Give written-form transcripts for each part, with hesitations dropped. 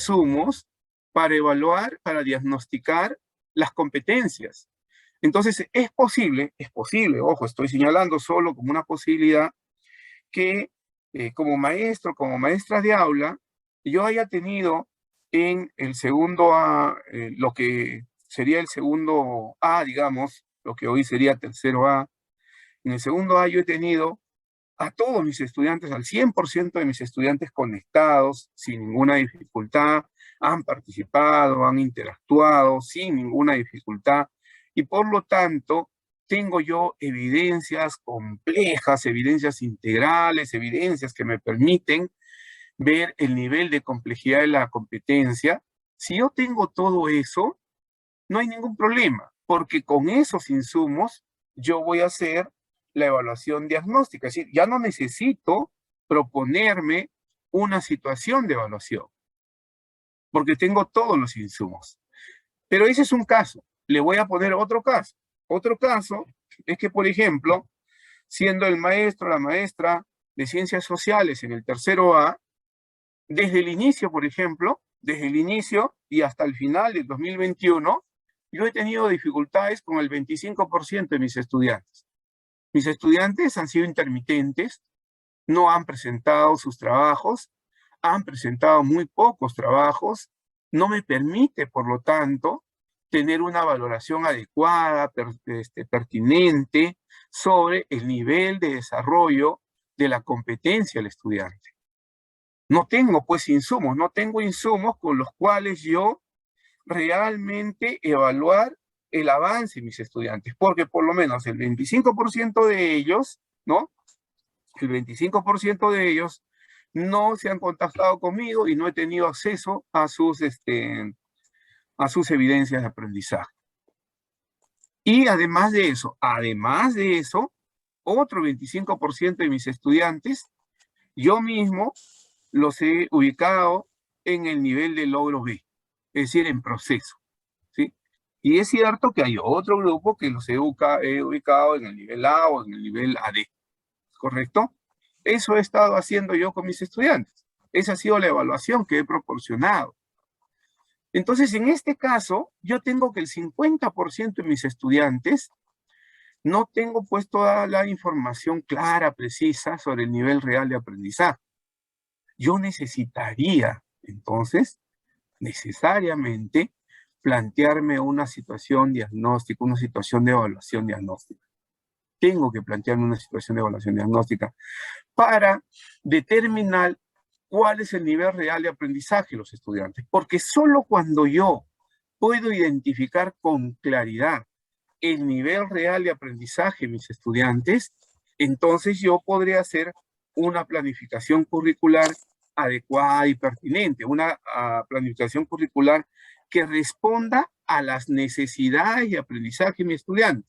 insumos para evaluar, para diagnosticar las competencias. Entonces, es posible, ojo, estoy señalando solo como una posibilidad que como maestro, como maestra de aula, yo haya tenido en el segundo A, lo que sería el segundo A, digamos, lo que hoy sería tercero A. En el segundo A yo he tenido a todos mis estudiantes, al 100% de mis estudiantes conectados, sin ninguna dificultad, han participado, han interactuado sin ninguna dificultad, y por lo tanto tengo yo evidencias complejas, evidencias integrales, evidencias que me permiten ver el nivel de complejidad de la competencia. Si yo tengo todo eso, no hay ningún problema, porque con esos insumos yo voy a hacer la evaluación diagnóstica. Es decir, ya no necesito proponerme una situación de evaluación, porque tengo todos los insumos. Pero ese es un caso. Le voy a poner otro caso. Otro caso es que, por ejemplo, siendo el maestro o la maestra de ciencias sociales en el tercero A, desde el inicio, por ejemplo, desde el inicio y hasta el final del 2021, yo he tenido dificultades con el 25% de mis estudiantes. Mis estudiantes han sido intermitentes, no han presentado sus trabajos, han presentado muy pocos trabajos, no me permite, por lo tanto, tener una valoración adecuada, pertinente, sobre el nivel de desarrollo de la competencia del estudiante. No tengo, pues, insumos, no tengo insumos con los cuales yo realmente evaluar el avance de mis estudiantes, porque por lo menos el 25% de ellos, ¿no? El 25% de ellos no se han contactado conmigo y no he tenido acceso a sus evidencias de aprendizaje. Y además de eso, otro 25% de mis estudiantes, yo mismo los he ubicado en el nivel de logro B, es decir, en proceso, ¿sí? Y es cierto que hay otro grupo que los he ubicado en el nivel A o en el nivel AD, ¿correcto? Eso he estado haciendo yo con mis estudiantes. Esa ha sido la evaluación que he proporcionado. Entonces, en este caso, yo tengo que el 50% de mis estudiantes no tengo pues toda la información clara, precisa sobre el nivel real de aprendizaje. Yo necesitaría, entonces, necesariamente, plantearme una situación diagnóstica, una situación de evaluación diagnóstica. Tengo que plantearme una situación de evaluación diagnóstica para determinar cuál es el nivel real de aprendizaje de los estudiantes. Porque solo cuando yo puedo identificar con claridad el nivel real de aprendizaje de mis estudiantes, entonces yo podré hacer una planificación curricular adecuada y pertinente, una planificación curricular que responda a las necesidades de aprendizaje de mi estudiante.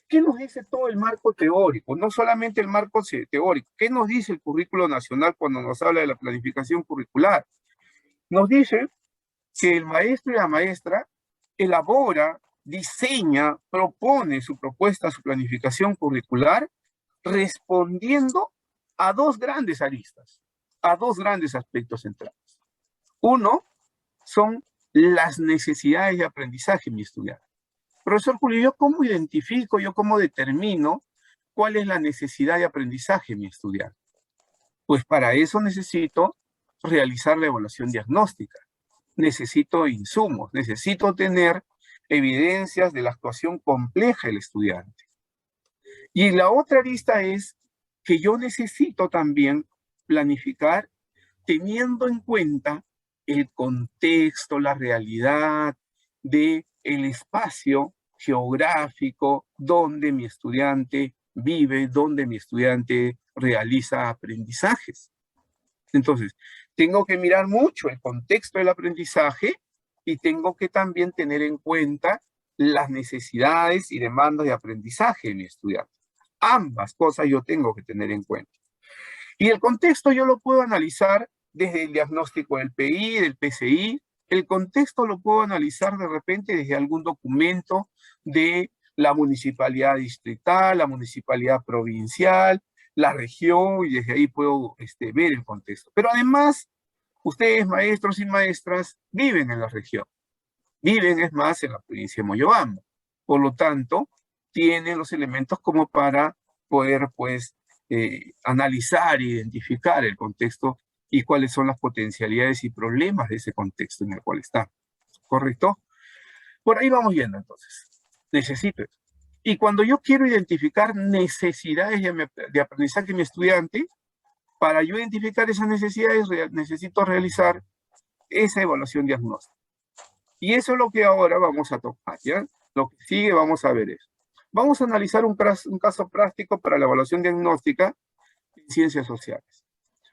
¿Qué nos dice todo el marco teórico? No solamente el marco teórico. ¿Qué nos dice el currículo nacional cuando nos habla de la planificación curricular? Nos dice que el maestro y la maestra elabora, diseña, propone su propuesta, su planificación curricular, respondiendo a dos grandes aristas, a dos grandes aspectos centrales. Uno son las necesidades de aprendizaje de mi estudiante. Profesor Julio, ¿yo cómo identifico, yo cómo determino cuál es la necesidad de aprendizaje de mi estudiante? Pues para eso necesito realizar la evaluación diagnóstica. Necesito insumos, necesito tener evidencias de la actuación compleja del estudiante. Y la otra arista es que yo necesito también planificar teniendo en cuenta el contexto, la realidad del espacio geográfico donde mi estudiante vive, donde mi estudiante realiza aprendizajes. Entonces, tengo que mirar mucho el contexto del aprendizaje y tengo que también tener en cuenta las necesidades y demandas de aprendizaje de mi estudiante. Ambas cosas yo tengo que tener en cuenta. Y el contexto yo lo puedo analizar desde el diagnóstico del PI, del PCI. El contexto lo puedo analizar de repente desde algún documento de la municipalidad distrital, la municipalidad provincial, la región, y desde ahí puedo ver el contexto. Pero además Ustedes, maestros y maestras, viven en la región. Viven, es más, en la provincia de Moyobamba. Por lo tanto, tienen los elementos como para poder, pues, analizar e identificar el contexto y cuáles son las potencialidades y problemas de ese contexto en el cual está. ¿Correcto? Por ahí vamos viendo, entonces. Necesito eso. Y cuando yo quiero identificar necesidades de aprendizaje de mi estudiante, para yo identificar esas necesidades, necesito realizar esa evaluación diagnóstica. Y eso es lo que ahora vamos a tocar, ¿ya? Lo que sigue vamos a ver eso. Vamos a analizar un caso práctico para la evaluación diagnóstica en ciencias sociales.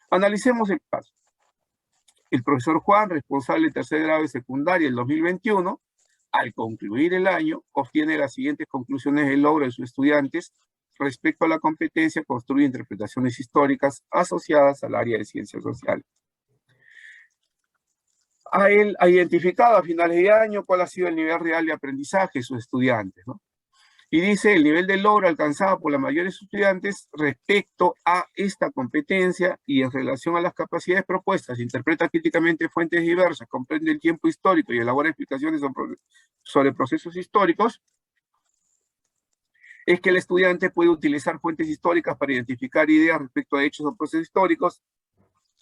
Analicemos el caso. El profesor Juan, responsable de tercer grado de secundaria en 2021, al concluir el año, obtiene las siguientes conclusiones de logro de sus estudiantes respecto a la competencia construir interpretaciones históricas asociadas al área de ciencias sociales. Él ha identificado a finales de año cuál ha sido el nivel real de aprendizaje de sus estudiantes, ¿no? Y dice el nivel de logro alcanzado por la mayoría de sus estudiantes respecto a esta competencia y en relación a las capacidades propuestas, interpreta críticamente fuentes diversas, comprende el tiempo histórico y elabora explicaciones sobre procesos históricos, es que el estudiante puede utilizar fuentes históricas para identificar ideas respecto a hechos o procesos históricos,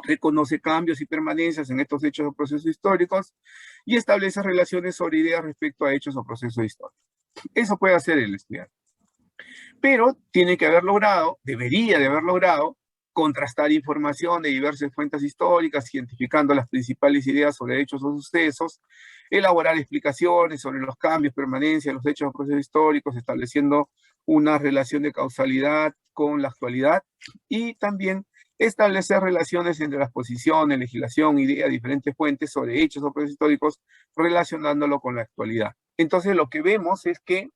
reconoce cambios y permanencias en estos hechos o procesos históricos y establece relaciones sobre ideas respecto a hechos o procesos históricos. Eso puede hacer el estudiante. Pero tiene que haber logrado, debería de haber logrado, contrastar información de diversas fuentes históricas, identificando las principales ideas sobre hechos o sucesos, elaborar explicaciones sobre los cambios, permanencia de los hechos o procesos históricos, estableciendo una relación de causalidad con la actualidad, y también establecer relaciones entre las posiciones, legislación, ideas, diferentes fuentes sobre hechos o procesos históricos, relacionándolo con la actualidad. Entonces lo que vemos es que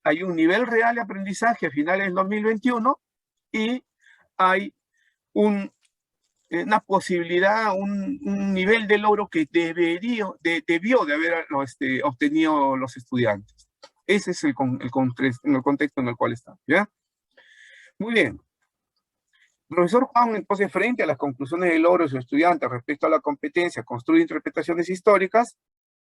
hay un nivel real de aprendizaje a finales del 2021 y hay una posibilidad, un nivel de logro que debió de haber obtenido los estudiantes. Ese es el contexto en el cual estamos, ¿ya? Muy bien. El profesor Juan, entonces, frente a las conclusiones de logro de sus estudiantes respecto a la competencia, construye interpretaciones históricas,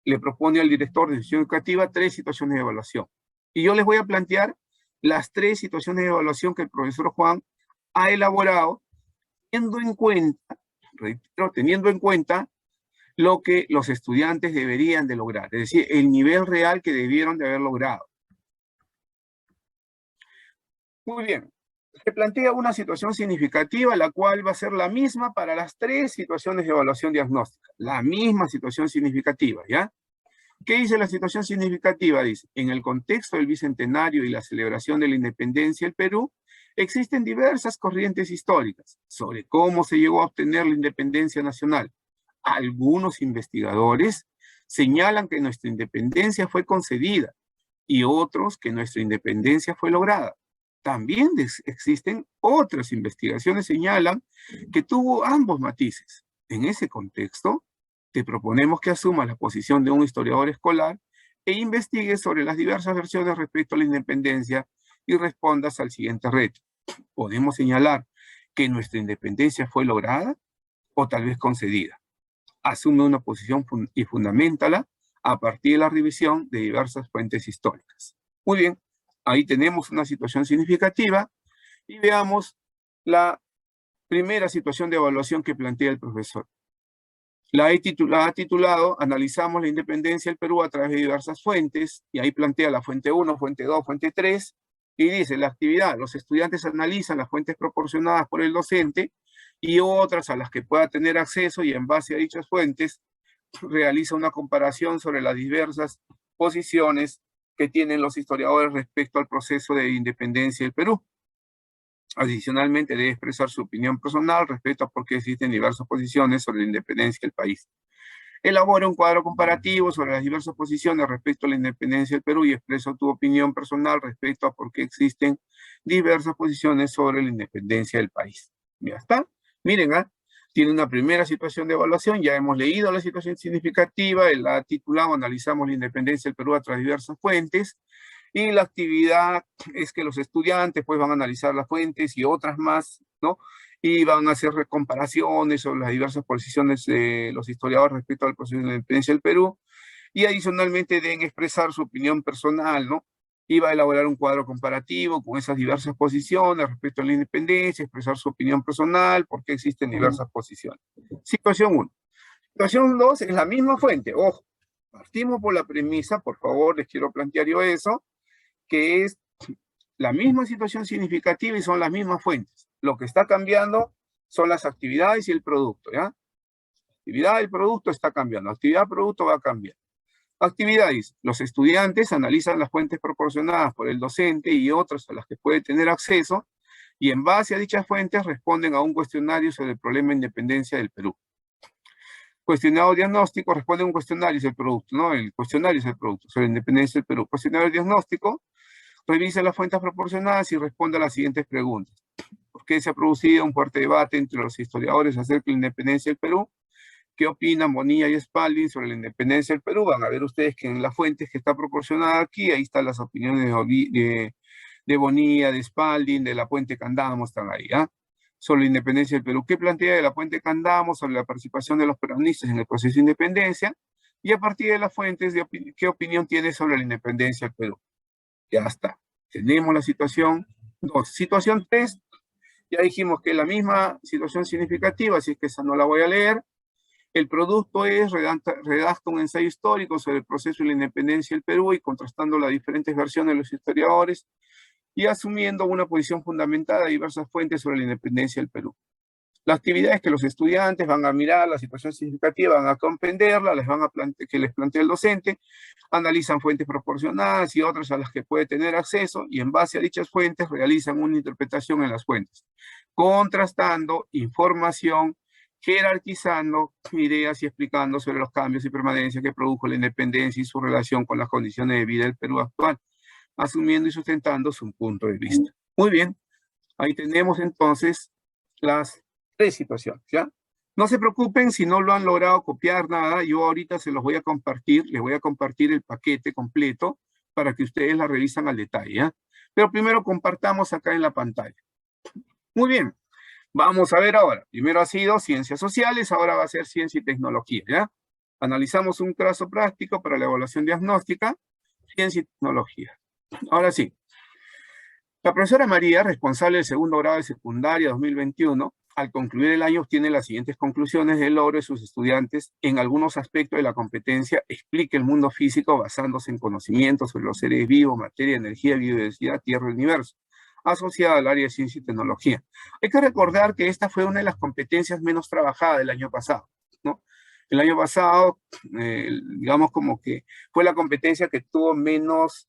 le propone al director de institución educativa 3 situaciones de evaluación. Y yo les voy a plantear las 3 situaciones de evaluación que el profesor Juan ha elaborado, teniendo en cuenta, reitero, teniendo en cuenta lo que los estudiantes deberían de lograr, es decir, el nivel real que debieron de haber logrado. Muy bien. Se plantea una situación significativa, la cual va a ser la misma para las 3 situaciones de evaluación diagnóstica. La misma situación significativa, ¿ya? ¿Qué dice la situación significativa? Dice, en el contexto del Bicentenario y la celebración de la independencia del Perú, existen diversas corrientes históricas sobre cómo se llegó a obtener la independencia nacional. Algunos investigadores señalan que nuestra independencia fue concedida y otros que nuestra independencia fue lograda. También existen otras investigaciones que señalan que tuvo ambos matices. En ese contexto, te proponemos que asumas la posición de un historiador escolar e investigues sobre las diversas versiones respecto a la independencia y respondas al siguiente reto. Podemos señalar que nuestra independencia fue lograda o tal vez concedida. Asume una posición y fundamentala a partir de la revisión de diversas fuentes históricas. Muy bien, ahí tenemos una situación significativa y veamos la primera situación de evaluación que plantea el profesor. La ha titulado Analizamos la independencia del Perú a través de diversas fuentes, y ahí plantea la fuente 1, fuente 2, fuente 3, y dice, la actividad, los estudiantes analizan las fuentes proporcionadas por el docente y otras a las que pueda tener acceso, y en base a dichas fuentes realiza una comparación sobre las diversas posiciones que tienen los historiadores respecto al proceso de independencia del Perú. Adicionalmente, debe expresar su opinión personal respecto a por qué existen diversas posiciones sobre la independencia del país. Elabora un cuadro comparativo sobre las diversas posiciones respecto a la independencia del Perú y expresa tu opinión personal respecto a por qué existen diversas posiciones sobre la independencia del país. Ya está. Miren, tiene una primera situación de evaluación, ya hemos leído la situación significativa, él ha titulado Analizamos la independencia del Perú a través de diversas fuentes, y la actividad es que los estudiantes pues van a analizar las fuentes y otras más, ¿no? y van a hacer comparaciones sobre las diversas posiciones de los historiadores respecto al proceso de la independencia del Perú, y adicionalmente deben expresar su opinión personal, ¿no? Y va a elaborar un cuadro comparativo con esas diversas posiciones respecto a la independencia, expresar su opinión personal, por qué existen diversas posiciones. Situación 1. Situación 2 es la misma fuente. Ojo, partimos por la premisa, por favor, les quiero plantear yo eso, que es la misma situación significativa y son las mismas fuentes. Lo que está cambiando son las actividades y el producto, ¿ya? Actividad y producto está cambiando. Actividad, producto va a cambiar. Actividades. Los estudiantes analizan las fuentes proporcionadas por el docente y otras a las que puede tener acceso, y en base a dichas fuentes responden a un cuestionario sobre el problema de independencia del Perú. Cuestionario diagnóstico responde a un cuestionario, es el producto, ¿no? El cuestionario es el producto sobre la independencia del Perú. Cuestionario diagnóstico revisa las fuentes proporcionadas y responde a las siguientes preguntas. ¿Por qué se ha producido un fuerte debate entre los historiadores acerca de la independencia del Perú? ¿Qué opinan Bonilla y Spalding sobre la independencia del Perú? Van a ver ustedes que en las fuentes que está proporcionada aquí, ahí están las opiniones de Bonilla, de Spalding, de la Puente Candamo, están ahí, ¿ah? Sobre la independencia del Perú. ¿Qué plantea de la Puente Candamo sobre la participación de los peronistas en el proceso de independencia? Y a partir de las fuentes, ¿qué opinión tiene sobre la independencia del Perú? Ya está. Tenemos la situación 2. Situación 3, ya dijimos que es la misma situación significativa, así que esa no la voy a leer. El producto es redacta un ensayo histórico sobre el proceso de la independencia del Perú y contrastando las diferentes versiones de los historiadores y asumiendo una posición fundamentada de diversas fuentes sobre la independencia del Perú. La actividad es que los estudiantes van a mirar la situación significativa, van a comprenderla, que les plantea el docente, analizan fuentes proporcionadas y otras a las que puede tener acceso, y en base a dichas fuentes realizan una interpretación en las fuentes, contrastando información, jerarquizando ideas y explicando sobre los cambios y permanencias que produjo la independencia y su relación con las condiciones de vida del Perú actual, asumiendo y sustentando su punto de vista. Muy bien, ahí tenemos entonces las 3 situaciones, ¿ya? No se preocupen si no lo han logrado copiar nada, yo ahorita se los voy a compartir, les voy a compartir el paquete completo para que ustedes la revisan al detalle, ¿ya? Pero primero compartamos acá en la pantalla. Muy bien, vamos a ver ahora. Primero ha sido ciencias sociales, ahora va a ser ciencia y tecnología, ¿ya? Analizamos un caso práctico para la evaluación diagnóstica, ciencia y tecnología. Ahora sí. La profesora María, responsable del segundo grado de secundaria 2021, al concluir el año obtiene las siguientes conclusiones del logro de sus estudiantes en algunos aspectos de la competencia. Explica el mundo físico basándose en conocimientos sobre los seres vivos, materia, energía, biodiversidad, tierra y universo, asociada al área de ciencia y tecnología. Hay que recordar que esta fue una de las competencias menos trabajadas del año pasado, ¿no? El año pasado, digamos como que fue la competencia que tuvo menos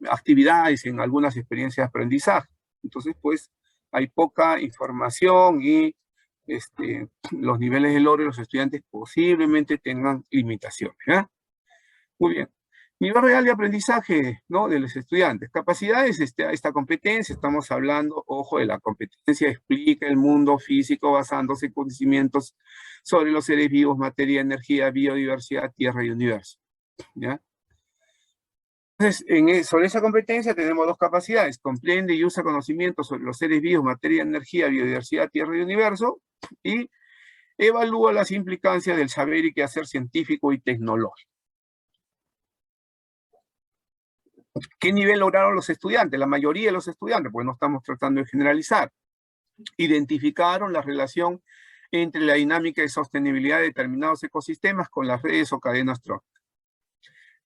actividades en algunas experiencias de aprendizaje. Entonces, pues, hay poca información y los niveles de logro de los estudiantes posiblemente tengan limitaciones, ¿eh? Muy bien. Nivel real de aprendizaje, ¿no? De los estudiantes. Capacidades, esta competencia, estamos hablando, ojo, de la competencia explica el mundo físico basándose en conocimientos sobre los seres vivos, materia, energía, biodiversidad, tierra y universo, ¿ya? Entonces, sobre esa competencia tenemos 2 capacidades: comprende y usa conocimientos sobre los seres vivos, materia, energía, biodiversidad, tierra y universo, y evalúa las implicancias del saber y quehacer científico y tecnológico. ¿Qué nivel lograron los estudiantes? La mayoría de los estudiantes, pues no estamos tratando de generalizar. Identificaron la relación entre la dinámica y sostenibilidad de determinados ecosistemas con las redes o cadenas tróficas.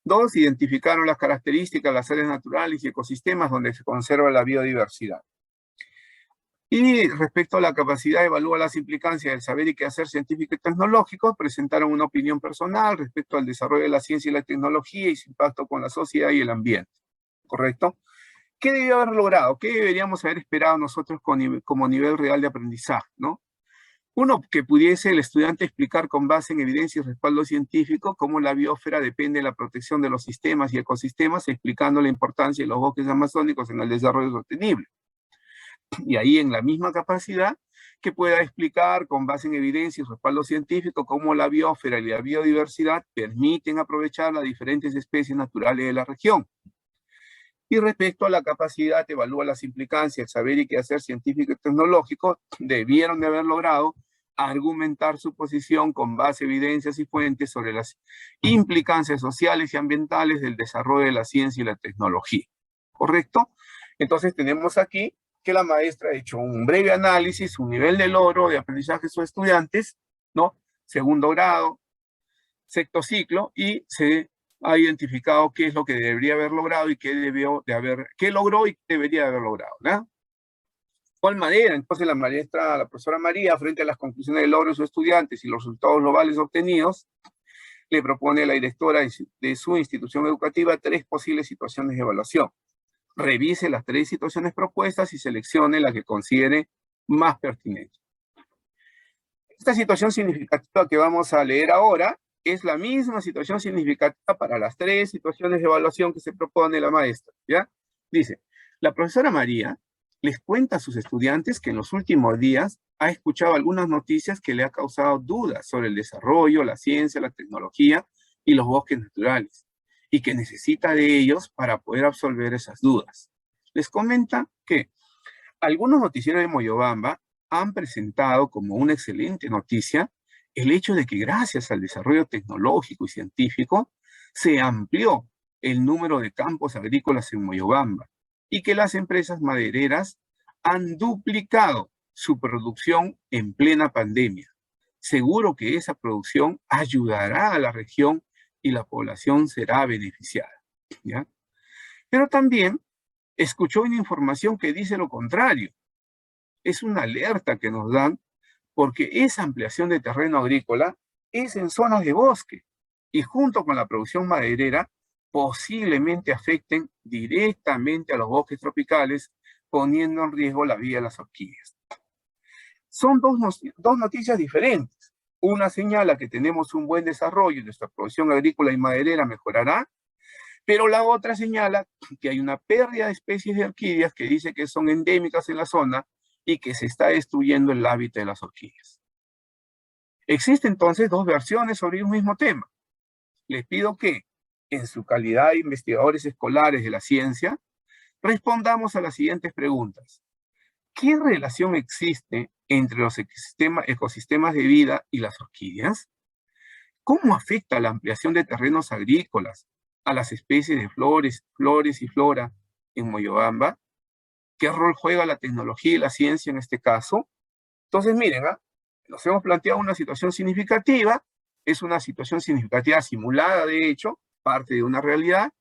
2, identificaron las características de las áreas naturales y ecosistemas donde se conserva la biodiversidad. Y respecto a la capacidad, evalúa las implicancias del saber y quehacer científico y tecnológico, presentaron una opinión personal respecto al desarrollo de la ciencia y la tecnología y su impacto con la sociedad y el ambiente. ¿Correcto? ¿Qué debió haber logrado? ¿Qué deberíamos haber esperado nosotros como nivel real de aprendizaje, ¿no? Uno, que pudiese el estudiante explicar con base en evidencia y respaldo científico cómo la biosfera depende de la protección de los sistemas y ecosistemas, explicando la importancia de los bosques amazónicos en el desarrollo sostenible. Y ahí, en la misma capacidad, que pueda explicar con base en evidencia y respaldo científico cómo la biosfera y la biodiversidad permiten aprovechar las diferentes especies naturales de la región. Y respecto a la capacidad, evalúa las implicancias, el saber y qué hacer científico y tecnológico, debieron de haber logrado argumentar su posición con base, evidencias y fuentes sobre las implicancias sociales y ambientales del desarrollo de la ciencia y la tecnología. ¿Correcto? Entonces tenemos aquí que la maestra ha hecho un breve análisis, un nivel de logro de aprendizaje de sus estudiantes, ¿no? Segundo grado, sexto ciclo, y se ha identificado qué es lo que debería haber logrado y qué logró y qué debería haber logrado, ¿no? ¿Cuál manera? Entonces la profesora María, frente a las conclusiones del logro de sus estudiantes y los resultados globales obtenidos, le propone a la directora de su institución educativa 3 posibles situaciones de evaluación. Revise las 3 situaciones propuestas y seleccione la que considere más pertinente. Esta situación significativa que vamos a leer ahora es la misma situación significativa para las 3 situaciones de evaluación que se propone la maestra, ¿ya? Dice, la profesora María les cuenta a sus estudiantes que en los últimos días ha escuchado algunas noticias que le ha causado dudas sobre el desarrollo, la ciencia, la tecnología y los bosques naturales, y que necesita de ellos para poder absolver esas dudas. Les comenta que algunos noticieros de Moyobamba han presentado como una excelente noticia el hecho de que gracias al desarrollo tecnológico y científico se amplió el número de campos agrícolas en Moyobamba y que las empresas madereras han duplicado su producción en plena pandemia. Seguro que esa producción ayudará a la región y la población será beneficiada, ¿ya? Pero también escuchó una información que dice lo contrario. Es una alerta que nos dan porque esa ampliación de terreno agrícola es en zonas de bosque y junto con la producción maderera posiblemente afecten directamente a los bosques tropicales, poniendo en riesgo la vida de las orquídeas. Son dos noticias diferentes. Una señala que tenemos un buen desarrollo y nuestra producción agrícola y maderera mejorará, pero la otra señala que hay una pérdida de especies de orquídeas que dice que son endémicas en la zona y que se está destruyendo el hábitat de las orquídeas. Existen entonces 2 versiones sobre un mismo tema. Les pido que, en su calidad de investigadores escolares de la ciencia, respondamos a las siguientes preguntas. ¿Qué relación existe entre los ecosistemas de vida y las orquídeas? ¿Cómo afecta la ampliación de terrenos agrícolas a las especies de flores y flora en Moyobamba? ¿Qué rol juega la tecnología y la ciencia en este caso? Entonces, miren, nos hemos planteado una situación significativa, es una situación significativa simulada, de hecho, parte de una realidad,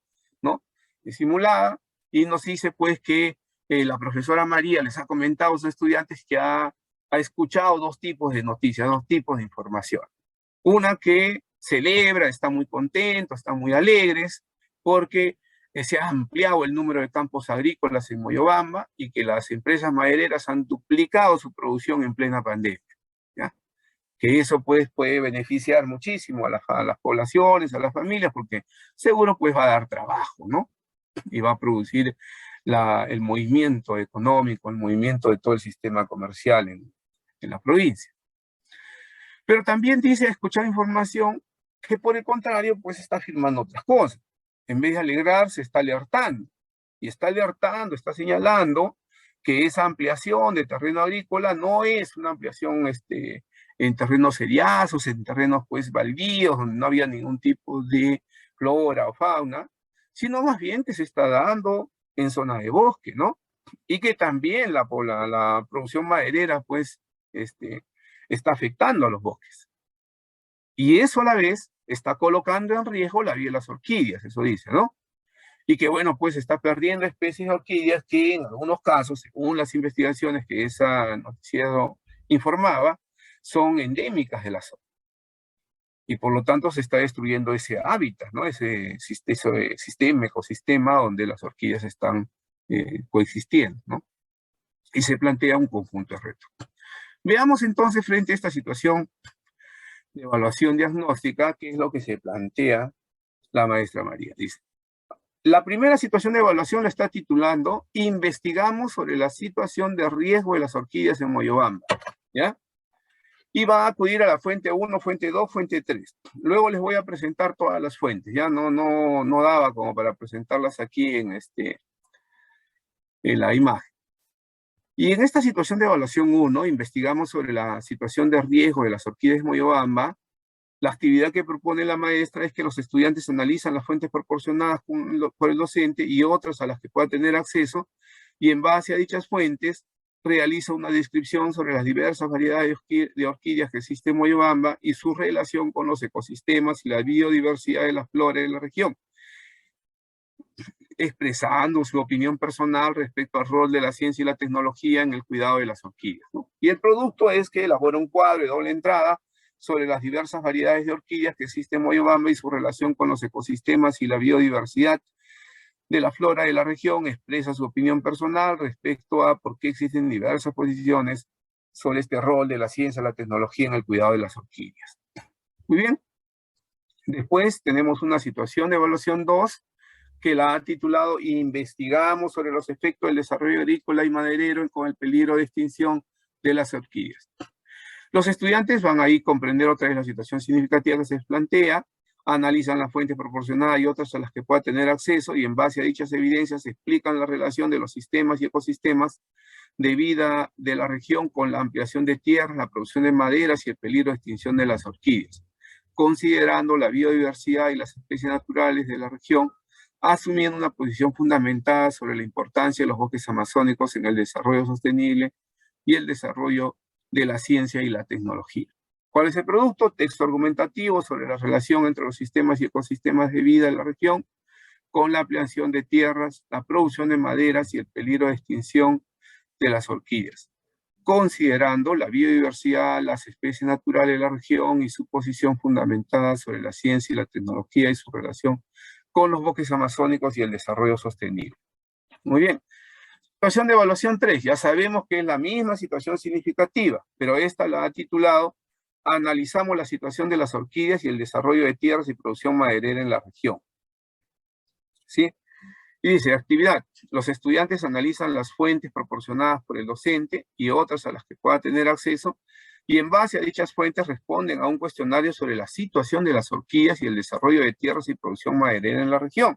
¿no? Es simulada, y nos dice, pues, que la profesora María les ha comentado a sus estudiantes que ha escuchado 2 tipos de noticias, 2 tipos de información. Una que celebra, está muy contento, están muy alegres, porque se ha ampliado el número de campos agrícolas en Moyobamba y que las empresas madereras han duplicado su producción en plena pandemia, ¿ya? Que eso pues puede beneficiar muchísimo a las poblaciones, a las familias, porque seguro pues va a dar trabajo, ¿no? Y va a producir el movimiento económico, el movimiento de todo el sistema comercial en la provincia. Pero también dice escuchar información que por el contrario pues está afirmando otras cosas. En vez de alegrarse, está alertando. Y está alertando, está señalando que esa ampliación de terreno agrícola no es una ampliación en terrenos seriazos, en terrenos pues baldíos, donde no había ningún tipo de flora o fauna, sino más bien que se está dando en zona de bosque, ¿no? Y que también la producción maderera pues está afectando a los bosques. Y eso a la vez está colocando en riesgo la vida de las orquídeas, eso dice, ¿no? Y que, bueno, pues está perdiendo especies de orquídeas que en algunos casos, según las investigaciones que esa noticiero informaba, son endémicas de la zona. Y por lo tanto se está destruyendo ese hábitat, ¿no? Ese ecosistema donde las orquídeas están coexistiendo, ¿no? Y se plantea un conjunto de retos. Veamos entonces frente a esta situación de evaluación diagnóstica, qué es lo que se plantea la maestra María. Dice, la primera situación de evaluación la está titulando Investigamos sobre la situación de riesgo de las orquídeas en Moyobamba, ¿ya? Y va a acudir a la fuente 1, fuente 2, fuente 3. Luego les voy a presentar todas las fuentes, ya no daba como para presentarlas aquí en la imagen. Y en esta situación de evaluación 1, investigamos sobre la situación de riesgo de las orquídeas Moyobamba. La actividad que propone la maestra es que los estudiantes analizan las fuentes proporcionadas por el docente y otras a las que pueda tener acceso, y en base a dichas fuentes realiza una descripción sobre las diversas variedades de orquídeas que existe en Moyobamba y su relación con los ecosistemas y la biodiversidad de la flora de la región, expresando su opinión personal respecto al rol de la ciencia y la tecnología en el cuidado de las orquídeas, ¿no? Y el producto es que elabora un cuadro de doble entrada sobre las diversas variedades de orquídeas que existen en Moyobamba y su relación con los ecosistemas y la biodiversidad de la flora de la región. Expresa su opinión personal respecto a por qué existen diversas posiciones sobre este rol de la ciencia y la tecnología en el cuidado de las orquídeas. Muy bien. Después tenemos una situación de evaluación 2, que la ha titulado Investigamos sobre los efectos del desarrollo agrícola y maderero con el peligro de extinción de las orquídeas. Los estudiantes van ahí a comprender otra vez la situación significativa que se les plantea, analizan las fuentes proporcionadas y otras a las que pueda tener acceso, y en base a dichas evidencias explican la relación de los sistemas y ecosistemas de vida de la región con la ampliación de tierras, la producción de maderas y el peligro de extinción de las orquídeas, considerando la biodiversidad y las especies naturales de la región, asumiendo una posición fundamentada sobre la importancia de los bosques amazónicos en el desarrollo sostenible y el desarrollo de la ciencia y la tecnología. ¿Cuál es el producto? Texto argumentativo sobre la relación entre los sistemas y ecosistemas de vida de la región, con la ampliación de tierras, la producción de maderas y el peligro de extinción de las orquídeas, considerando la biodiversidad, las especies naturales de la región y su posición fundamentada sobre la ciencia y la tecnología y su relación con los bosques amazónicos y el desarrollo sostenible. Muy bien. Situación de evaluación 3. Ya sabemos que es la misma situación significativa, pero esta la ha titulado Analizamos la situación de las orquídeas y el desarrollo de tierras y producción maderera en la región. ¿Sí? Y dice, actividad. Los estudiantes analizan las fuentes proporcionadas por el docente y otras a las que pueda tener acceso, y en base a dichas fuentes responden a un cuestionario sobre la situación de las orquídeas y el desarrollo de tierras y producción maderera en la región.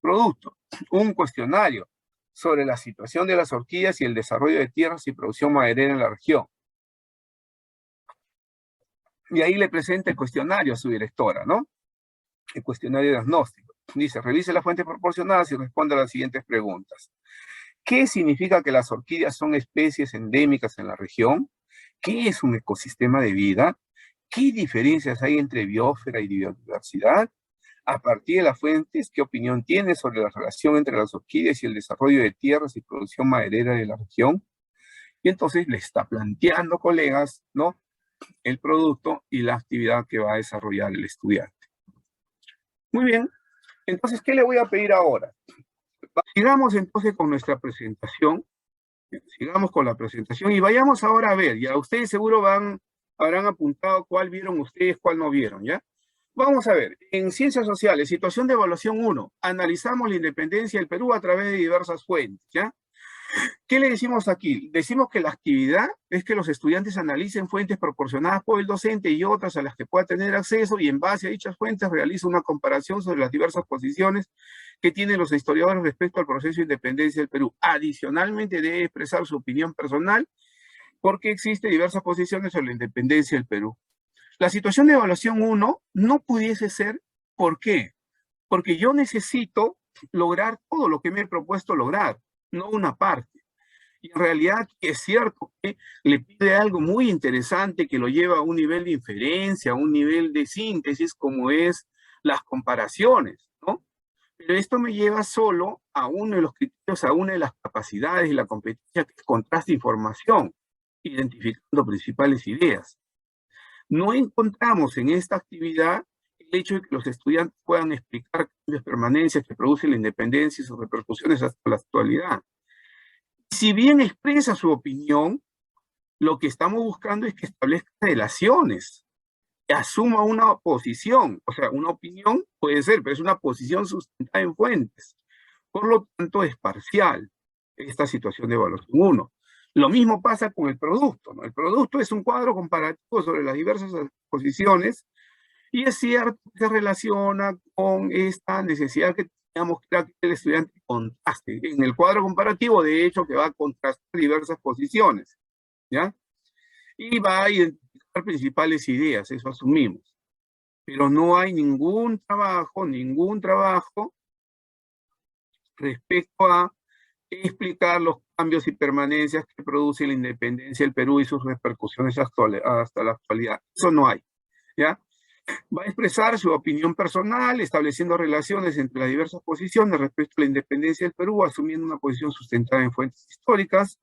Producto. Un cuestionario sobre la situación de las orquídeas y el desarrollo de tierras y producción maderera en la región. Y ahí le presenta el cuestionario a su directora, ¿no? El cuestionario diagnóstico. Dice, revise las fuentes proporcionadas y responda a las siguientes preguntas. ¿Qué significa que las orquídeas son especies endémicas en la región? ¿Qué es un ecosistema de vida? ¿Qué diferencias hay entre biosfera y biodiversidad? A partir de las fuentes, ¿qué opinión tiene sobre la relación entre las orquídeas y el desarrollo de tierras y producción maderera de la región? Y entonces le está planteando, colegas, ¿no?, el producto y la actividad que va a desarrollar el estudiante. Muy bien. Entonces, ¿qué le voy a pedir ahora? Sigamos entonces con nuestra presentación. Sigamos con la presentación y vayamos ahora a ver. Ya ustedes seguro habrán apuntado cuál vieron ustedes, cuál no vieron, ¿ya? Vamos a ver. En Ciencias Sociales, situación de evaluación 1. Analizamos la independencia del Perú a través de diversas fuentes, ¿ya? ¿Qué le decimos aquí? Decimos que la actividad es que los estudiantes analicen fuentes proporcionadas por el docente y otras a las que pueda tener acceso, y en base a dichas fuentes realiza una comparación sobre las diversas posiciones que tienen los historiadores respecto al proceso de independencia del Perú. Adicionalmente debe expresar su opinión personal porque existen diversas posiciones sobre la independencia del Perú. La situación de evaluación 1 no pudiese ser, ¿por qué? Porque yo necesito lograr todo lo que me he propuesto lograr, no una parte. Y en realidad es cierto que le pide algo muy interesante que lo lleva a un nivel de inferencia, a un nivel de síntesis, como es las comparaciones, ¿no? Pero esto me lleva solo a uno de los criterios, a una de las capacidades de la competencia, que es contraste de información, identificando principales ideas. No encontramos en esta actividad el hecho de que los estudiantes puedan explicar las permanencias que produce la independencia y sus repercusiones hasta la actualidad. Si bien expresa su opinión, lo que estamos buscando es que establezca relaciones, que asuma una posición. O sea, una opinión puede ser, pero es una posición sustentada en fuentes. Por lo tanto, es parcial esta situación de evaluación 1. Lo mismo pasa con el producto, ¿no? El producto es un cuadro comparativo sobre las diversas posiciones, y es cierto que se relaciona con esta necesidad que teníamos que el estudiante contraste. En el cuadro comparativo, de hecho, que va a contrastar diversas posiciones, ¿ya? Y va a identificar principales ideas, eso asumimos. Pero no hay ningún trabajo respecto a explicar los cambios y permanencias que produce la independencia del Perú y sus repercusiones actuales, hasta la actualidad. Eso no hay, ¿ya? Va a expresar su opinión personal, estableciendo relaciones entre las diversas posiciones respecto a la independencia del Perú, asumiendo una posición sustentada en fuentes históricas,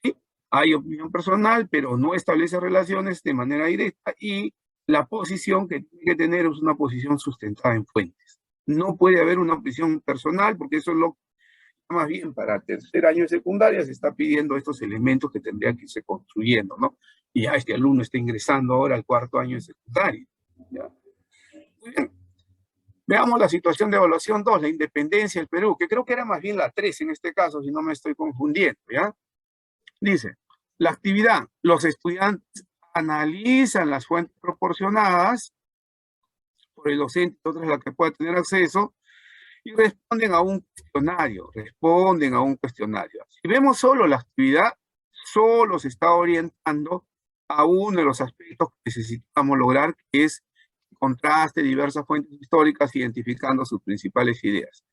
¿sí? Hay opinión personal, pero no establece relaciones de manera directa, y la posición que tiene que tener es una posición sustentada en fuentes. No puede haber una opinión personal, porque eso es lo más bien para tercer año de secundaria se está pidiendo estos elementos que tendrían que irse construyendo, ¿no? Y ya este alumno está ingresando ahora al cuarto año de secundaria, ¿ya? Muy bien. Veamos la situación de evaluación 2, la independencia del Perú, que creo que era más bien la 3 en este caso, si no me estoy confundiendo, ¿ya? Dice, la actividad, los estudiantes analizan las fuentes proporcionadas por el docente, otras a las que pueda tener acceso, y responden a un cuestionario. Si vemos solo la actividad, solo se está orientando a uno de los aspectos que necesitamos lograr, que es contraste diversas fuentes históricas identificando sus principales ideas.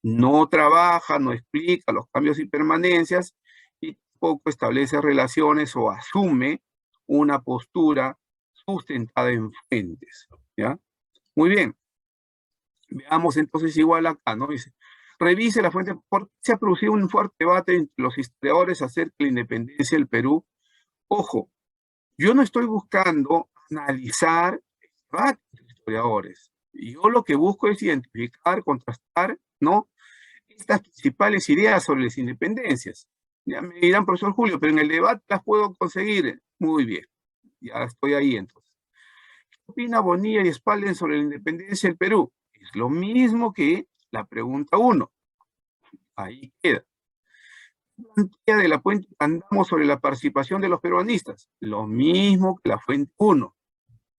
No trabaja, no explica los cambios y permanencias, y tampoco establece relaciones o asume una postura sustentada en fuentes, ¿ya? Muy bien. Veamos entonces igual acá, ¿no? Dice, revise la fuente, porque se ha producido un fuerte debate entre los historiadores acerca de la independencia del Perú. Ojo, yo no estoy buscando analizar el debate de los historiadores. Yo lo que busco es identificar, contrastar, ¿no? Estas principales ideas sobre las independencias. Ya me dirán, profesor Julio, pero en el debate las puedo conseguir. Muy bien, ya estoy ahí entonces. ¿Qué opina Bonilla y Spalden sobre la independencia del Perú? Es lo mismo que la pregunta 1. Ahí queda. Plantea de la fuente andamos sobre la participación de los peruanistas. Lo mismo que la fuente 1.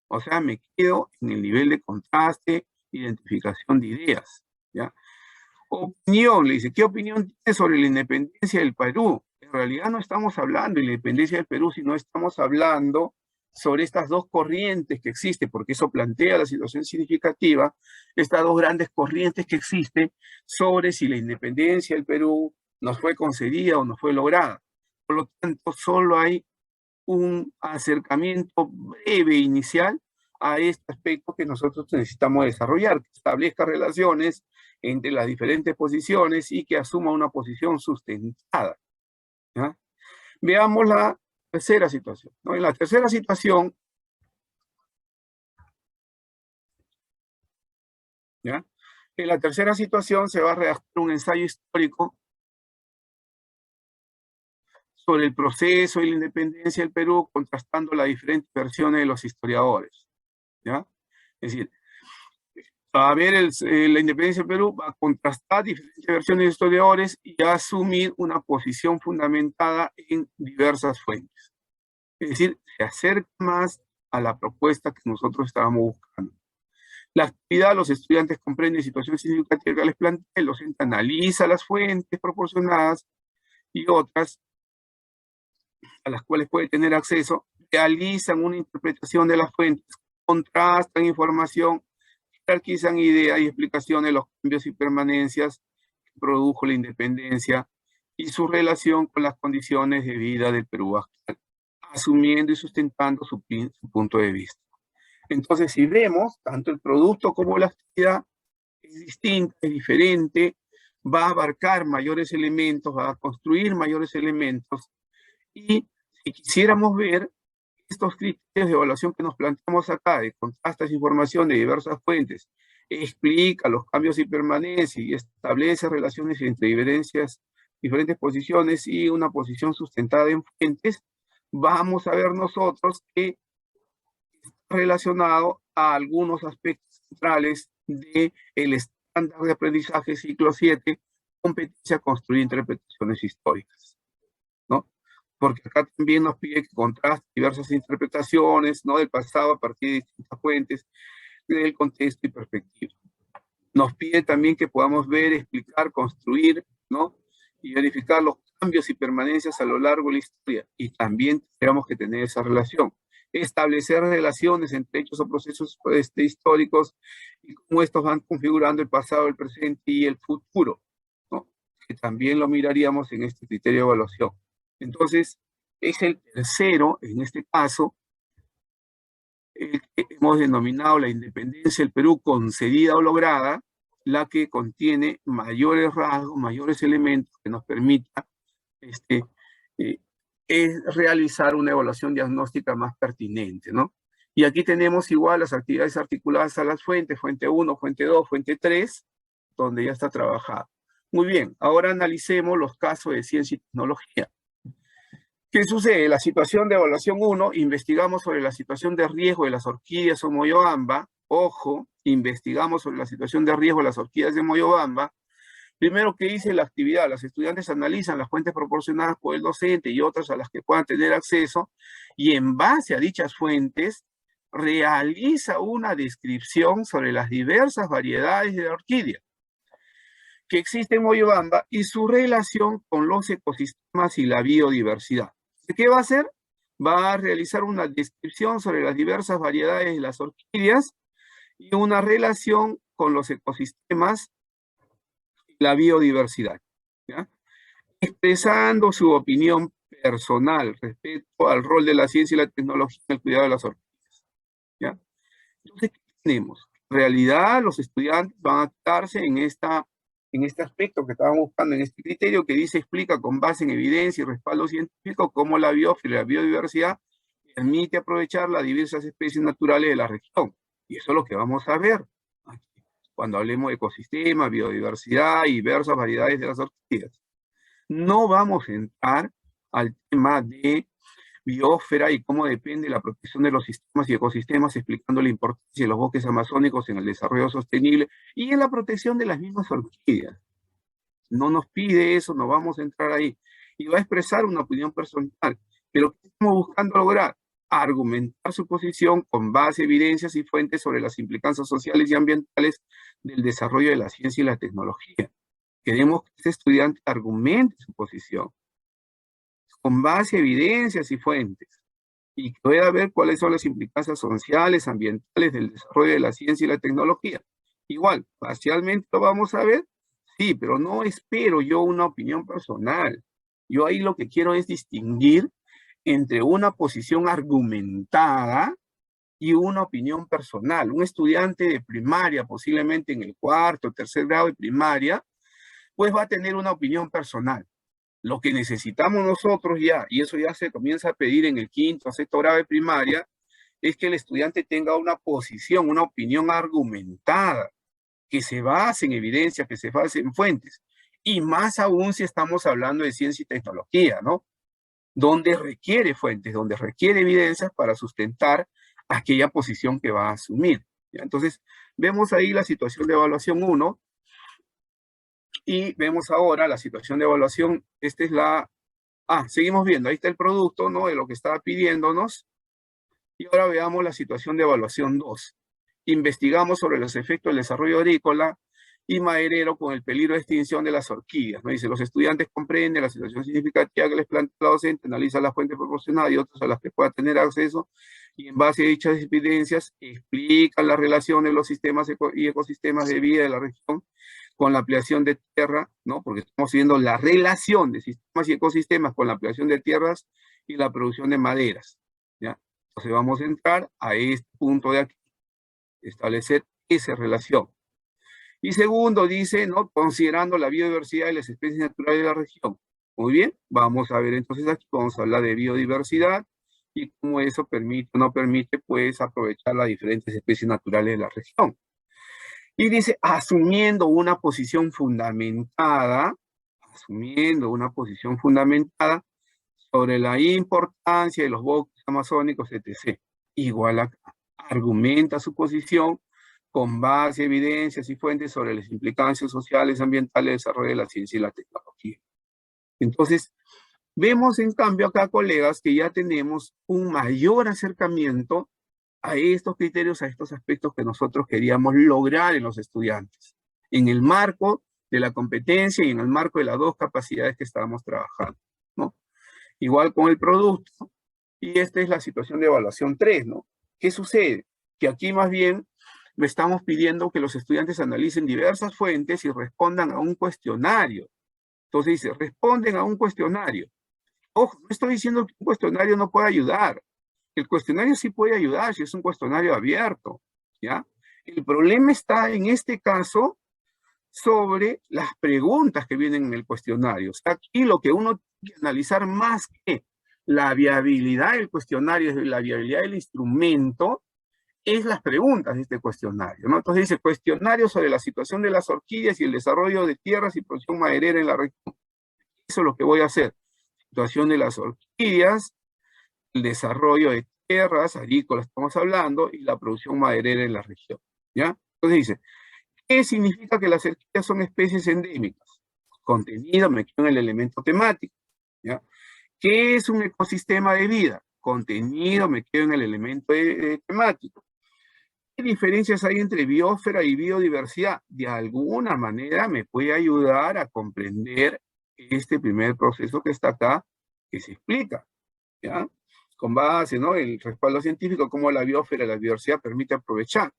O sea, me quedo en el nivel de contraste, identificación de ideas, ¿ya? Opinión, le dice, ¿qué opinión tiene sobre la independencia del Perú? En realidad no estamos hablando de la independencia del Perú, sino estamos hablando sobre estas dos corrientes que existen, porque eso plantea la situación significativa, estas dos grandes corrientes que existen sobre si la independencia del Perú nos fue concedida o no fue lograda. Por lo tanto, solo hay un acercamiento breve inicial a este aspecto que nosotros necesitamos desarrollar, que establezca relaciones entre las diferentes posiciones y que asuma una posición sustentada, ¿ya? Veamos la tercera situación, ¿no? En la tercera situación, ¿ya? En la tercera situación se va a redactar un ensayo histórico sobre el proceso y la independencia del Perú, contrastando las diferentes versiones de los historiadores, ¿ya? Es decir, a ver la independencia del Perú, va a contrastar diferentes versiones de historiadores y a asumir una posición fundamentada en diversas fuentes. Es decir, se acerca más a la propuesta que nosotros estábamos buscando. La actividad, los estudiantes comprenden situaciones significativas que les plantea, el docente analiza las fuentes proporcionadas y otras a las cuales puede tener acceso, realizan una interpretación de las fuentes, contrastan información, jerarquizan ideas y explicaciones de los cambios y permanencias que produjo la independencia y su relación con las condiciones de vida del Perú actual, asumiendo y sustentando su punto de vista. Entonces, si vemos, tanto el producto como la actividad es distinta, es diferente, va a abarcar mayores elementos, va a construir mayores elementos, y si quisiéramos ver estos criterios de evaluación que nos planteamos acá, de contrasta esa información de diversas fuentes, explica los cambios y permanencias y establece relaciones entre diferentes posiciones y una posición sustentada en fuentes, vamos a ver nosotros que está relacionado a algunos aspectos centrales del estándar de aprendizaje ciclo 7, competencia a construir interpretaciones históricas, ¿no? Porque acá también nos pide que contraste diversas interpretaciones, ¿no?, del pasado a partir de distintas fuentes, del contexto y perspectiva. Nos pide también que podamos ver, explicar, construir, ¿no? Y verificar los cambios y permanencias a lo largo de la historia. Y también tenemos que tener esa relación. Establecer relaciones entre hechos o procesos históricos y cómo estos van configurando el pasado, el presente y el futuro, ¿no? Que también lo miraríamos en este criterio de evaluación. Entonces, es el tercero, en este caso, el que hemos denominado la independencia del Perú concedida o lograda, la que contiene mayores rasgos, mayores elementos que nos permita es realizar una evaluación diagnóstica más pertinente, ¿no? Y aquí tenemos igual las actividades articuladas a las fuentes, fuente 1, fuente 2, fuente 3, donde ya está trabajado. Muy bien, ahora analicemos los casos de ciencia y tecnología. ¿Qué sucede? La situación de evaluación 1, investigamos sobre la situación de riesgo de las orquídeas o Moyobamba. Ojo, investigamos sobre la situación de riesgo de las orquídeas de Moyobamba. Primero, ¿qué dice la actividad? Los estudiantes analizan las fuentes proporcionadas por el docente y otras a las que puedan tener acceso, y en base a dichas fuentes, realiza una descripción sobre las diversas variedades de orquídea que existen en Moyobamba y su relación con los ecosistemas y la biodiversidad. ¿Qué va a hacer? Va a realizar una descripción sobre las diversas variedades de las orquídeas y una relación con los ecosistemas y la biodiversidad, ¿ya? Expresando su opinión personal respecto al rol de la ciencia y la tecnología en el cuidado de las orquídeas, ¿ya? Entonces, ¿qué tenemos? En realidad, los estudiantes van a quedarse en este aspecto que estaban buscando, en este criterio que dice, explica con base en evidencia y respaldo científico cómo la biosfera y la biodiversidad permite aprovechar las diversas especies naturales de la región. Y eso es lo que vamos a ver aquí, cuando hablemos de ecosistemas, biodiversidad y diversas variedades de las orquídeas. No vamos a entrar al tema de biosfera y cómo depende la protección de los sistemas y ecosistemas, explicando la importancia de los bosques amazónicos en el desarrollo sostenible y en la protección de las mismas orquídeas. No nos pide eso, no vamos a entrar ahí. Y va a expresar una opinión personal. Pero ¿qué estamos buscando lograr? Argumentar su posición con base, evidencias y fuentes sobre las implicancias sociales y ambientales del desarrollo de la ciencia y la tecnología. Queremos que este estudiante argumente su posición con base a evidencias y fuentes, y que pueda ver cuáles son las implicancias sociales, ambientales del desarrollo de la ciencia y la tecnología. Igual, parcialmente lo vamos a ver, sí, pero no espero yo una opinión personal. Yo ahí lo que quiero es distinguir entre una posición argumentada y una opinión personal. Un estudiante de primaria, posiblemente en el cuarto o tercer grado de primaria, pues va a tener una opinión personal. Lo que necesitamos nosotros ya, y eso ya se comienza a pedir en el quinto o sexto grado de primaria, es que el estudiante tenga una posición, una opinión argumentada, que se base en evidencia, que se base en fuentes. Y más aún si estamos hablando de ciencia y tecnología, ¿no? Donde requiere fuentes, donde requiere evidencias para sustentar aquella posición que va a asumir. ¿Ya? Entonces, vemos ahí la situación de evaluación 1, y vemos ahora la situación de evaluación. Esta es la... seguimos viendo, ahí está el producto, ¿no? De lo que estaba pidiéndonos. Y ahora veamos la situación de evaluación 2. Investigamos sobre los efectos del desarrollo agrícola y maderero con el peligro de extinción de las orquídeas, ¿no? Dice, los estudiantes comprenden la situación significativa que les plantea la docente, analizan las fuentes proporcionadas y otras a las que pueda tener acceso, y en base a dichas evidencias explican la relación de los sistemas y ecosistemas de vida de la región con la ampliación de tierra, ¿no? Porque estamos viendo la relación de sistemas y ecosistemas con la ampliación de tierras y la producción de maderas, ¿ya? Entonces vamos a entrar a este punto de aquí, establecer esa relación. Y segundo, dice, ¿no? Considerando la biodiversidad y las especies naturales de la región. Muy bien, vamos a ver entonces aquí, vamos a hablar de biodiversidad y cómo eso permite o no permite, pues, aprovechar las diferentes especies naturales de la región. Y dice, asumiendo una posición fundamentada sobre la importancia de los bosques amazónicos, etc. Igual acá, argumenta su posición con base, evidencias y fuentes sobre las implicancias sociales, ambientales del desarrollo de la ciencia y la tecnología. Entonces, vemos en cambio acá, colegas, que ya tenemos un mayor acercamiento a estos criterios, a estos aspectos que nosotros queríamos lograr en los estudiantes. en el marco de la competencia y en el marco de las dos capacidades que estábamos trabajando, ¿no? Igual con el producto, y esta es la situación de evaluación 3, ¿no? ¿Qué sucede? Que aquí más bien me estamos pidiendo que los estudiantes analicen diversas fuentes y respondan a un cuestionario. Entonces dice, responden a un cuestionario. Ojo, no estoy diciendo que un cuestionario no pueda ayudar. El cuestionario sí puede ayudar si es un cuestionario abierto, ¿ya? El problema está en este caso sobre las preguntas que vienen en el cuestionario. O sea, aquí lo que uno tiene que analizar más que la viabilidad del cuestionario, la viabilidad del instrumento, es las preguntas de este cuestionario, ¿no? Entonces dice, cuestionario sobre la situación de las orquídeas y el desarrollo de tierras y producción maderera en la región. Eso es lo que voy a hacer. Situación de las orquídeas, el desarrollo de tierras agrícolas, estamos hablando, y la producción maderera en la región, ¿ya? Entonces dice, ¿qué significa que las orquídeas son especies endémicas? Contenido, me quedo en el elemento temático, ¿ya? ¿Qué es un ecosistema de vida? Contenido, me quedo en el elemento temático. ¿Qué diferencias hay entre biosfera y biodiversidad? De alguna manera me puede ayudar a comprender este primer proceso que está acá, que se explica, ¿ya? Con base, ¿no? El respaldo científico, cómo la biosfera y la biodiversidad permite aprovechar.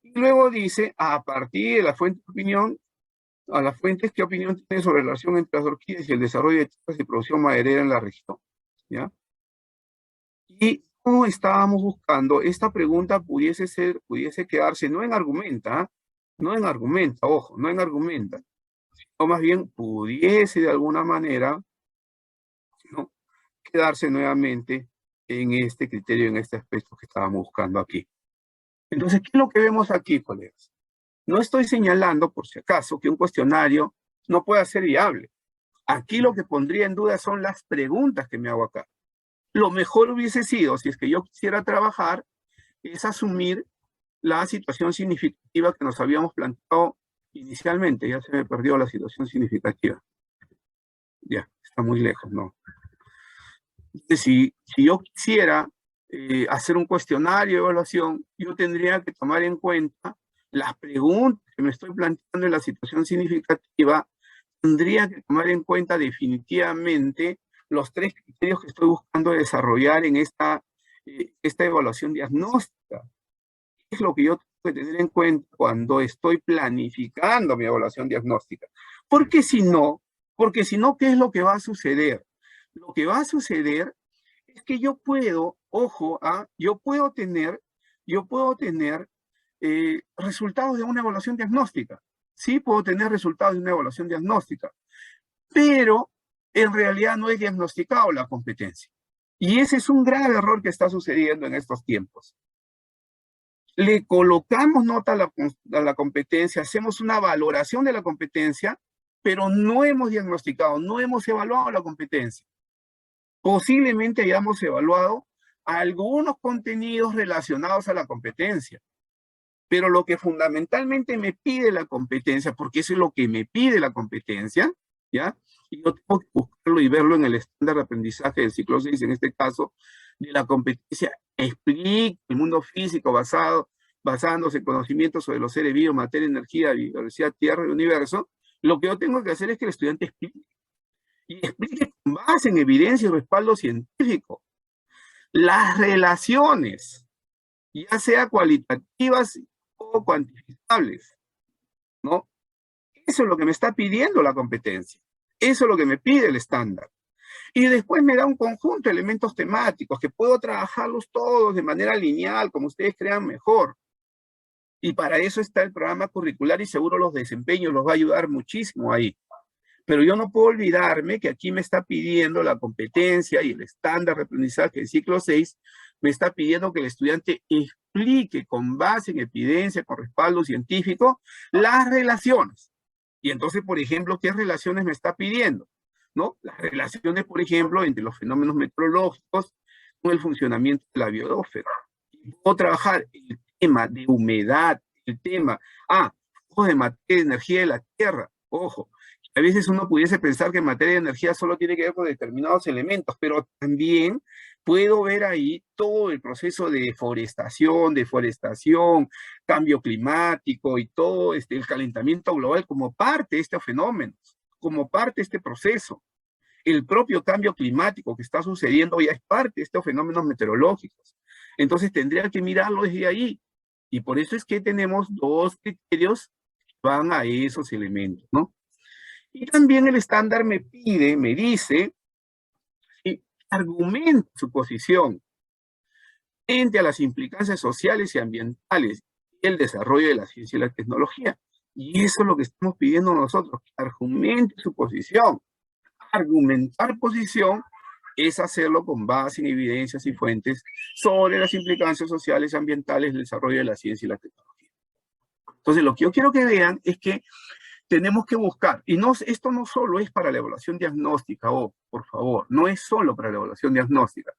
Y luego dice, a partir de la fuente de opinión, a las fuentes, ¿qué opinión tiene sobre la relación entre las orquídeas y el desarrollo de tierras y producción maderera en la región? ¿Ya? Y como estábamos buscando, esta pregunta pudiese quedarse no en argumenta, no en argumenta, ojo, no en argumenta, o más bien pudiese de alguna manera, ¿no?, quedarse nuevamente en este criterio, en este aspecto que estábamos buscando aquí. Entonces, ¿qué es lo que vemos aquí, colegas? No estoy señalando, por si acaso, que un cuestionario no pueda ser viable. Aquí lo que pondría en duda son las preguntas que me hago acá. Lo mejor hubiese sido, si es que yo quisiera trabajar, es asumir la situación significativa que nos habíamos planteado inicialmente. Ya se me perdió la situación significativa. Ya, está muy lejos, ¿no? Entonces, si yo quisiera hacer un cuestionario de evaluación, yo tendría que tomar en cuenta las preguntas que me estoy planteando en la situación significativa, tendría que tomar en cuenta definitivamente los 3 criterios que estoy buscando desarrollar en esta evaluación diagnóstica. ¿Qué es lo que yo tengo que tener en cuenta cuando estoy planificando mi evaluación diagnóstica? Porque si no, ¿qué es lo que va a suceder? Lo que va a suceder es que yo puedo, ojo, yo puedo tener resultados de una evaluación diagnóstica. Sí puedo tener resultados de una evaluación diagnóstica, pero en realidad no he diagnosticado la competencia. Y ese es un grave error que está sucediendo en estos tiempos. Le colocamos nota a la competencia, hacemos una valoración de la competencia, pero no hemos diagnosticado, no hemos evaluado la competencia. Posiblemente hayamos evaluado algunos contenidos relacionados a la competencia, pero lo que fundamentalmente me pide la competencia, porque eso es lo que me pide la competencia, ¿ya? Y yo tengo que buscarlo y verlo en el estándar de aprendizaje del ciclo 6, en este caso, de la competencia, explica el mundo físico basándose en conocimientos sobre los seres vivos, materia, energía, biodiversidad, tierra y universo. Lo que yo tengo que hacer es que el estudiante explique. Y explique con base en evidencia y respaldo científico las relaciones, ya sea cualitativas o cuantificables, ¿no? Eso es lo que me está pidiendo la competencia. Eso es lo que me pide el estándar. Y después me da un conjunto de elementos temáticos que puedo trabajarlos todos de manera lineal, como ustedes crean mejor. Y para eso está el programa curricular y seguro los desempeños los va a ayudar muchísimo ahí. Pero yo no puedo olvidarme que aquí me está pidiendo la competencia y el estándar de aprendizaje del ciclo 6, me está pidiendo que el estudiante explique con base en evidencia, con respaldo científico, las relaciones. Y entonces, por ejemplo, ¿qué relaciones me está pidiendo? ¿No? Las relaciones, por ejemplo, entre los fenómenos meteorológicos con el funcionamiento de la biosfera. Puedo trabajar el tema de humedad, el tema, de materia de energía de la Tierra. Ojo, a veces uno pudiese pensar que materia de energía solo tiene que ver con determinados elementos, pero también puedo ver ahí todo el proceso de deforestación, cambio climático y todo el calentamiento global como parte de este fenómeno, como parte de este proceso. El propio cambio climático que está sucediendo ya es parte de estos fenómenos meteorológicos. Entonces tendría que mirarlo desde ahí. Y por eso es que tenemos dos criterios que van a esos elementos, ¿no? Y también el estándar me dice, y argumenta su posición frente a las implicancias sociales y ambientales y el desarrollo de la ciencia y la tecnología. Y eso es lo que estamos pidiendo nosotros, que argumente su posición. Argumentar posición es hacerlo con base en evidencias y fuentes sobre las implicancias sociales y ambientales del desarrollo de la ciencia y la tecnología. Entonces, lo que yo quiero que vean es que tenemos que buscar, y no, esto no solo es para la evaluación diagnóstica, por favor, no es solo para la evaluación diagnóstica,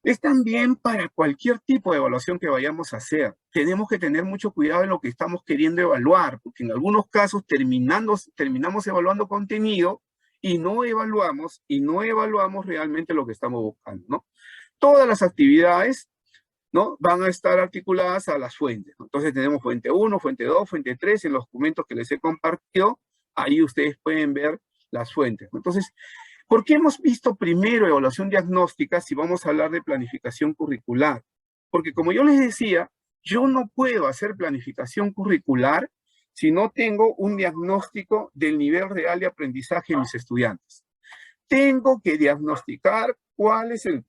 es también para cualquier tipo de evaluación que vayamos a hacer. Tenemos que tener mucho cuidado en lo que estamos queriendo evaluar, porque en algunos casos terminamos evaluando contenido y no evaluamos realmente lo que estamos buscando, ¿no? Todas las actividades, ¿no?, van a estar articuladas a las fuentes, ¿no? Entonces tenemos fuente 1, fuente 2, fuente 3, en los documentos que les he compartido, ahí ustedes pueden ver las fuentes, ¿no? Entonces, ¿por qué hemos visto primero evaluación diagnóstica si vamos a hablar de planificación curricular? Porque como yo les decía, yo no puedo hacer planificación curricular si no tengo un diagnóstico del nivel real de aprendizaje de mis estudiantes. Tengo que diagnosticar cuál es el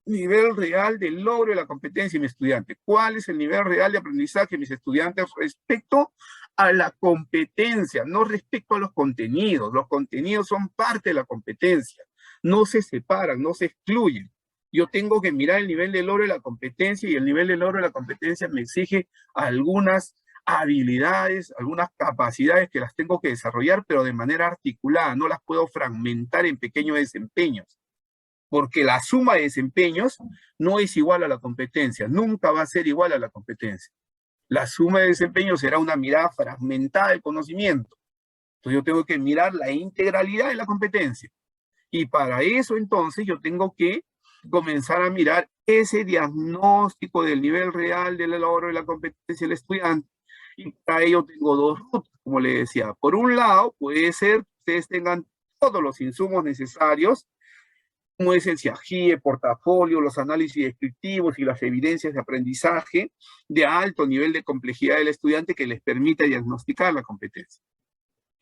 nivel real del logro de la competencia de mi estudiante, cuál es el nivel real de aprendizaje de mis estudiantes respecto a la competencia, no respecto a los contenidos. Los contenidos son parte de la competencia, no se separan, no se excluyen. Yo tengo que mirar el nivel de logro de la competencia y el nivel de logro de la competencia me exige algunas habilidades, algunas capacidades que las tengo que desarrollar, pero de manera articulada, no las puedo fragmentar en pequeños desempeños, porque la suma de desempeños no es igual a la competencia, nunca va a ser igual a la competencia. La suma de desempeños será una mirada fragmentada del conocimiento. Entonces yo tengo que mirar la integralidad de la competencia. Y para eso entonces yo tengo que comenzar a mirar ese diagnóstico del nivel real del logro de la competencia del estudiante. Y para ello tengo dos rutas, como le decía. Por un lado, puede ser que ustedes tengan todos los insumos necesarios, como es el CIAGIE, portafolio, los análisis descriptivos y las evidencias de aprendizaje de alto nivel de complejidad del estudiante que les permita diagnosticar la competencia.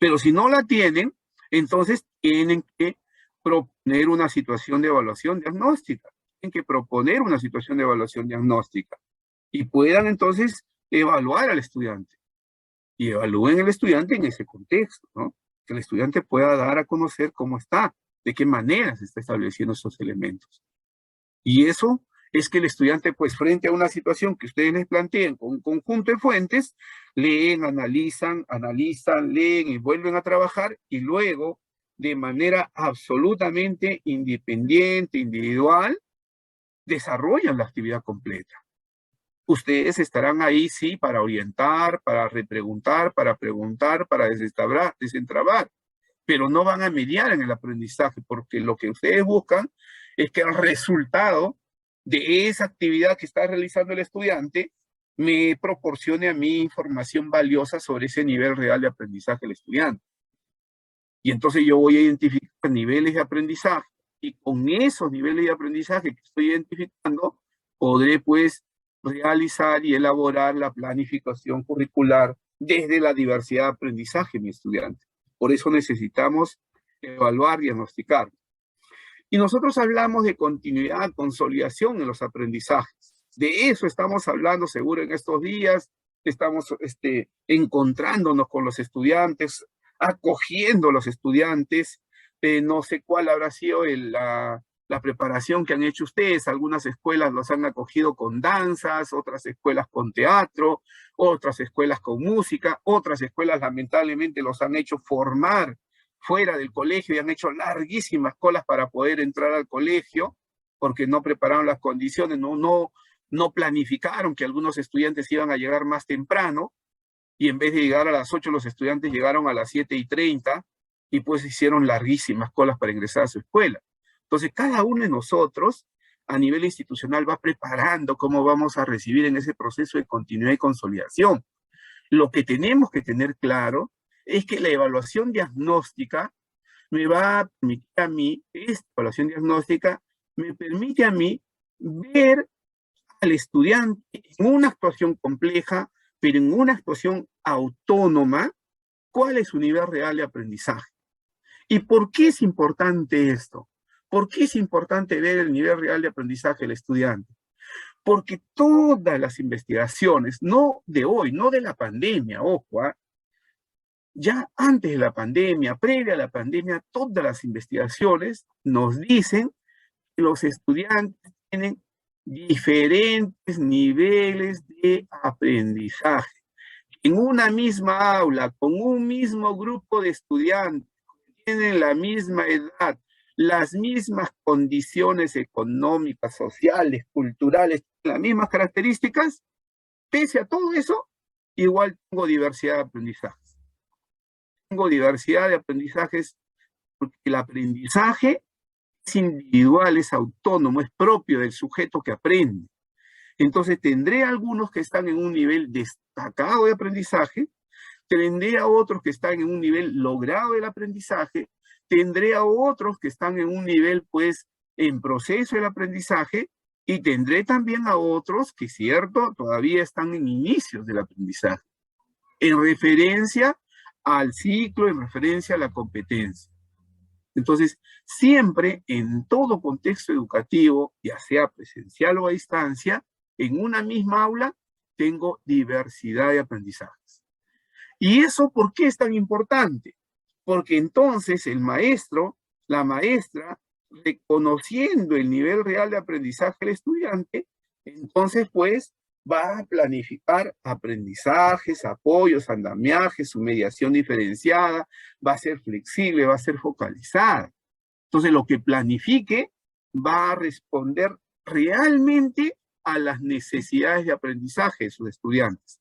Pero si no la tienen, entonces tienen que proponer una situación de evaluación diagnóstica. Tienen que proponer una situación de evaluación diagnóstica y puedan entonces evaluar al estudiante. Y evalúen al estudiante en ese contexto, ¿no? Que el estudiante pueda dar a conocer cómo está, de qué manera se está estableciendo estos elementos. Y eso es que el estudiante, pues, frente a una situación que ustedes les planteen con un conjunto de fuentes, leen, analizan, leen y vuelven a trabajar, y luego, de manera absolutamente independiente, individual, desarrollan la actividad completa. Ustedes estarán ahí, sí, para orientar, para repreguntar, para preguntar, para desentrabar, pero no van a mediar en el aprendizaje, porque lo que ustedes buscan es que el resultado de esa actividad que está realizando el estudiante me proporcione a mí información valiosa sobre ese nivel real de aprendizaje del estudiante. Y entonces yo voy a identificar niveles de aprendizaje, y con esos niveles de aprendizaje que estoy identificando, podré pues realizar y elaborar la planificación curricular desde la diversidad de aprendizaje de mi estudiante. Por eso necesitamos evaluar, diagnosticar. Y nosotros hablamos de continuidad, consolidación en los aprendizajes. De eso estamos hablando seguro en estos días. Estamos encontrándonos con los estudiantes, acogiendo a los estudiantes. No sé cuál habrá sido la preparación que han hecho ustedes. Algunas escuelas los han acogido con danzas, otras escuelas con teatro, otras escuelas con música, otras escuelas lamentablemente los han hecho formar fuera del colegio y han hecho larguísimas colas para poder entrar al colegio porque no prepararon las condiciones, no planificaron que algunos estudiantes iban a llegar más temprano, y en vez de llegar a las 8 los estudiantes llegaron a las 7:30 y pues hicieron larguísimas colas para ingresar a su escuela. Entonces cada uno de nosotros a nivel institucional va preparando cómo vamos a recibir en ese proceso de continuidad y consolidación. Lo que tenemos que tener claro es que la evaluación diagnóstica me va a permitir a mí, esta evaluación diagnóstica me permite a mí ver al estudiante en una actuación compleja, pero en una actuación autónoma, cuál es su nivel real de aprendizaje. ¿Y por qué es importante esto? ¿Por qué es importante ver el nivel real de aprendizaje del estudiante? Porque todas las investigaciones, no de hoy, no de la pandemia, ojo, ya antes de la pandemia, previa a la pandemia, todas las investigaciones nos dicen que los estudiantes tienen diferentes niveles de aprendizaje. En una misma aula, con un mismo grupo de estudiantes, que tienen la misma edad, las mismas condiciones económicas, sociales, culturales, las mismas características, pese a todo eso, igual tengo diversidad de aprendizajes. Tengo diversidad de aprendizajes porque el aprendizaje es individual, es autónomo, es propio del sujeto que aprende. Entonces tendré algunos que están en un nivel destacado de aprendizaje, tendré a otros que están en un nivel logrado del aprendizaje, tendré a otros que están en un nivel, pues, en proceso del aprendizaje, y tendré también a otros que, cierto, todavía están en inicios del aprendizaje, en referencia al ciclo, en referencia a la competencia. Entonces, siempre en todo contexto educativo, ya sea presencial o a distancia, en una misma aula tengo diversidad de aprendizajes. ¿Y eso por qué es tan importante? Porque entonces el maestro, la maestra, reconociendo el nivel real de aprendizaje del estudiante, entonces pues va a planificar aprendizajes, apoyos, andamiajes, su mediación diferenciada, va a ser flexible, va a ser focalizada. Entonces lo que planifique va a responder realmente a las necesidades de aprendizaje de sus estudiantes.